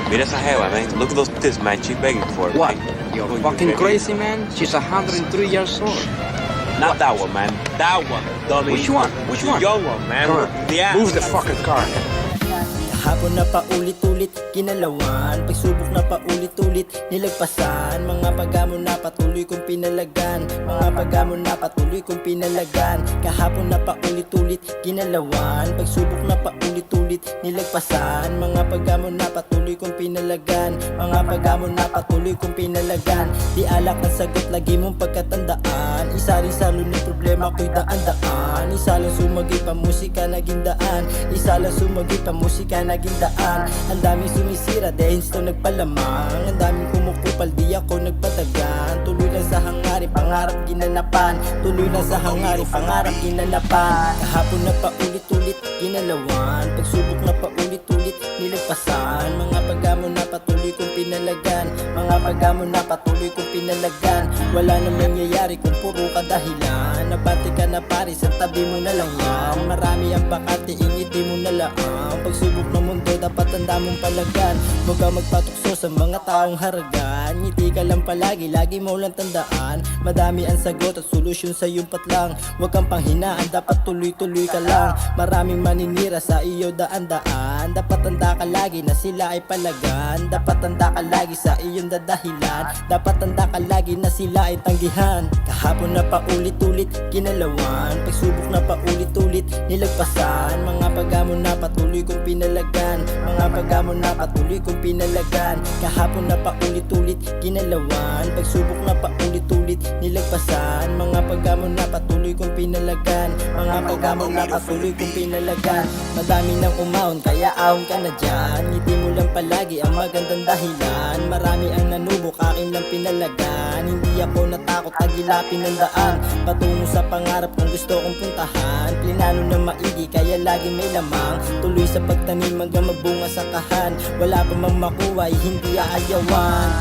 mira esa jeva, man. Look at those tits, man. She begging for it. What? Man. You're Oh, you fucking begging. crazy, man. She's 103 years old. Not that one, man. That one, dummy. Which one? Which one? The young one, man. Come on. The ass. Move the fucking car. Kahapon na paulit-ulit, kinalawan. Pagsubok na paulit-ulit, nilagpasan. Mga paghamon na patuloy kong pinalagan. Mga paghamon na patuloy kong pinalagan. Kahapon na paulit-ulit, kinalawan. Pagsubok na paulit-ulit, nilagpasan. Mga paghamon na patuloy kong pinalagan. Mga paghamon na patuloy kong pinalagan. Di alak ang sagot, lagi mong pagkatandaan. Isa rin sa lunod problema ko'y daan-daan. Isa lang sumagi pa musika, naging daan. Isa lang sumagi pa musika, naging daan. Ang daming sumisira, dahil to nagpalamang. Ang daming kumukupal, di ako nagpatagan. Tuloy lang sa hangarin, pangarap ginanapan. Tuloy lang sa hangarin, pangarap ginanapan. Kahapon na paulit-ulit, kinalawan. Pagsubok na paulit-ulit, nilagpasan. Mga paghamon na patuloy kong pinalagan. Mga paghamon na patuloy kong pinalagan. Wala nang nangyayari kung puro kadahilan. Nabati ka na pare, sa tabi mo na lang yan. Marami ang bakante, ingiti mo na lang. Pagsubok ng mundo, dapat tanda mong palagan. Huwag ka magpatukso sa mga taong haragan. Ngiti ka lang palagi, lagi mo lang tandaan. Madami ang sagot at solusyon sa iyong patlang. Huwag kang panghinaan, dapat tuloy-tuloy ka lang. Maraming maninira sa iyo daan-daan. Dapat tanda ka lagi na sila ay palagan. Dapat tanda ka lagi sa iyong dadahilan. Dapat tanda ka lagi na sila ay tanggihan. Kahapon na paulit-ulit, kinalawan. Pagsubok na paulit-ulit, nilagpasan. Mga paghamon na patuloy kong pinalagan. Mga paghamon na patuloy kong pinalagan. Kahapon na paulit-ulit, kinalawan. Pagsubok na paulit-ulit, nilagpasan. Mga paghamon na patuloy kong pinalagan. Mga paghamon na patuloy kong pinalagan. Madami nang umahon, kaya ahon ka na dyan. Ngiti mo lang palagi ang magandang dahilan. Marami ang nanubok, akin lang pinalagan. Hindi ako natakot, tagilapin ng daan. Patungo sa pangarap kung gusto kong puntahan. Plinano na maigi, kaya lagi may lamang. Tuloy sa pagtanim hanggang magbunga sa kahan. Wala pa mang makuha, hindi aayawan.